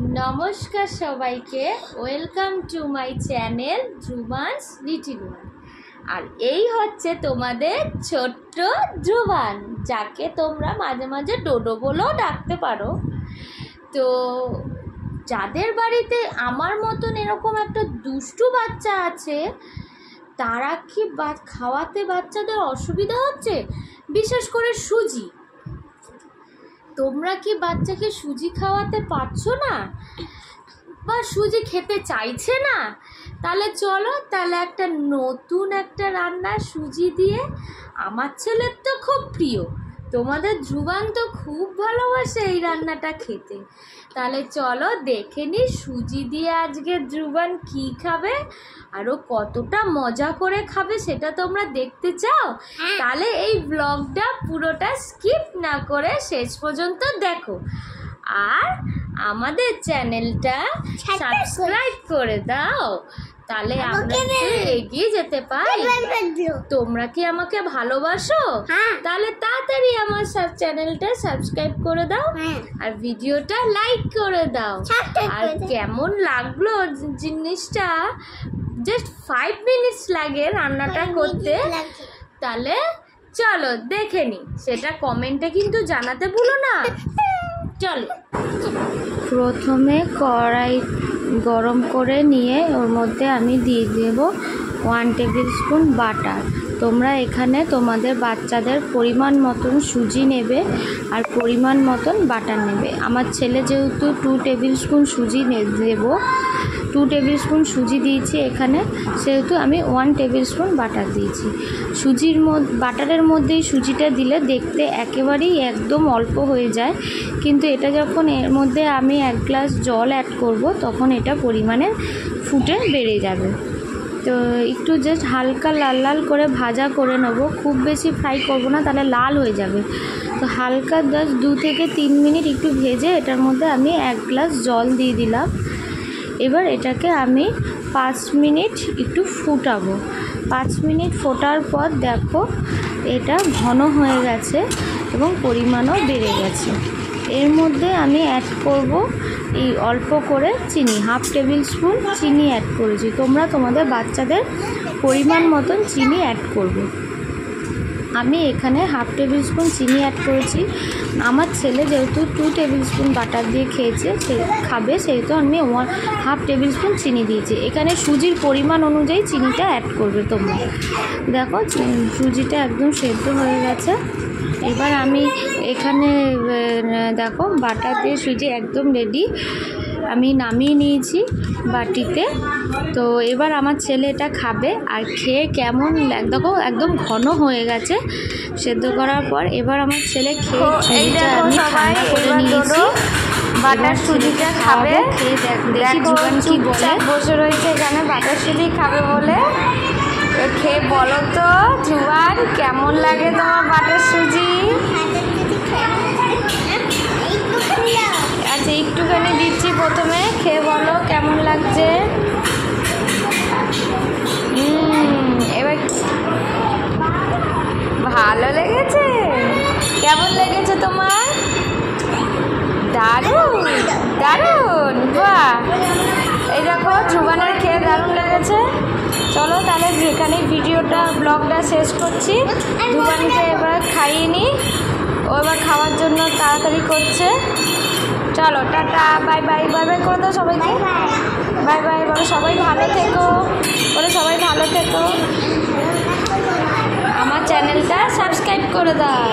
নমস্কার সবাইকে, welcome to my channel Dhrubans little one. আর এই হচ্ছে তোমাদের ছোট্ট ধ্রুবান, যাকে তোমরা মাঝে মাঝে ডোডো বলেও ডাকতে পারো। তো যাদের বাড়িতে আমার মতন এরকম একটা দুষ্টু বাচ্চা আছে, তারা কি খাওয়াতে বাচ্চাদের অসুবিধা হচ্ছে, বিশেষ করে সুজি। তোমরা কি বাচ্চাকে সুজি খাওয়াতে পারছো না বা সুজি খেতে চাইছে না? তাহলে চলো, তাহলে একটা নতুন একটা রান্না সুজি দিয়ে। আমার ছেলের তো খুব প্রিয়, তোমাদের ধ্রুবান তো খুব ভালোবাসে এই রান্নাটা খেতে। তাহলে চলো দেখে নি সুজি দিয়ে আজকে ধ্রুবান কি খাবে, আরও কতটা মজা করে খাবে সেটা তোমরা দেখতে চাও? তাহলে এই ব্লগটা পুরোটা স্কিপ না করে শেষ পর্যন্ত দেখো, আর আমাদের চ্যানেলটা সাবস্ক্রাইব করে দাও, তাহলে আমরা এগিয়ে যেতে পারি। তোমরা কি আমাকে ভালোবাসো? তাহলে তাড়াতাড়ি আমার চ্যানেলটা সাবস্ক্রাইব করে দাও আর ভিডিওটা লাইক করে দাও। আর কেমন লাগলো জিনিসটা, জাস্ট 5 মিনিটস লাগে রান্নাটা করতে। তাহলে চলো দেখে নি, সেটা কমেন্টে কিন্তু জানাতে ভুলো না। চলো, প্রথমে কড়াই গরম করে নিয়ে ওর মধ্যে আমি দিয়ে দেব 1 টেবিল স্পুন বাটার। তোমরা এখানে তোমাদের বাচ্চাদের পরিমাণ মতন সুজি নেবে আর পরিমাণ মতন বাটার নেবে। আমার ছেলে যেহেতু 2 টেবিল স্পুন সুজি দেব, 2 টেবিল স্পুন সুজি দিয়েছি এখানে, সেহেতু আমি 1 টেবিল স্পুন বাটার দিয়েছি। বাটারের মধ্যেই সুজিটা দিলে দেখতে একেবারেই একদম অল্প হয়ে যায়, কিন্তু এটা যখন এর মধ্যে আমি 1 গ্লাস জল অ্যাড করব, তখন এটা পরিমাণে ফুটে বেড়ে যাবে। তো একটু জাস্ট হালকা লাল লাল করে ভাজা করে নেব, খুব বেশি ফ্রাই করব না, তাহলে লাল হয়ে যাবে। তো হালকা জাস্ট 2 থেকে 3 মিনিট একটু ভেজে এটার মধ্যে আমি 1 গ্লাস জল দিয়ে দিলাম। এবার এটাকে আমি 5 মিনিট একটু ফুটাবো। 5 মিনিট ফোটার পর দেখো এটা ঘন হয়ে গেছে এবং পরিমাণও বেড়ে গেছে। এর মধ্যে আমি অ্যাড করব এই অল্প করে চিনি, 1/2 টেবিল স্পুন চিনি অ্যাড করেছি। তোমরা তোমাদের বাচ্চাদের পরিমাণ মতন চিনি অ্যাড করবে। আমি এখানে 1/2 টেবিল স্পুন চিনি অ্যাড করেছি। আমার ছেলে যেহেতু 2 টেবিল স্পুন বাটার দিয়ে খেয়েছে, খাবে, সেহেতু আমি 1/2 টেবিল স্পুন চিনি দিয়েছি। এখানে সুজির পরিমাণ অনুযায়ী চিনিটা অ্যাড করবে তোমরা। দেখো সুজিটা একদম সেদ্ধ হয়ে গেছে। এবার আমি এখানে দেখো বাটার দিয়ে সুজি একদম রেডি, আমি নামিয়ে নিয়েছি বাটিতে। তো এবার আমার ছেলে এটা খাবে, আর খেয়ে কেমন দেখো একদম ঘন হয়ে গেছে সেদ্ধ করার পর। এবার আমার ছেলে খেয়ে সুজিটা আমি ঠান্ডা করে নিয়েছি, বাটার সুজিটা খাবে। দেখি ধ্রুবান কি বলে, বসে রয়েছে এখানে বাটার সুজি খাবে বলে। খেয়ে বলো তো ধ্রুবান, কেমন লাগে তোমার বাটার সুজি? আচ্ছা একটুখানি দিচ্ছি, প্রথমে খেয়ে বলো কেমন লাগছে। এবার ভালো লেগেছে? কেমন লেগেছে তোমার? দারুণ দারুণ, বাহ! এই দেখো ধ্রুবানের খেয়ে দারুণ লেগেছে। চলো তাহলে যেখানে ব্লগটা শেষ করছি। ধ্রুবানকে এবার খাইয়ে নিই, ও এবার খাওয়ার জন্য তাড়াতাড়ি করছে। চলো tata, bye bye. Bye bye করে দাও সবাইকে, বাই বাই বলো। সবাই ভালো থেকো, বলো সবাই ভালো থেকো। আমার চ্যানেলটা সাবস্ক্রাইব করে দাও।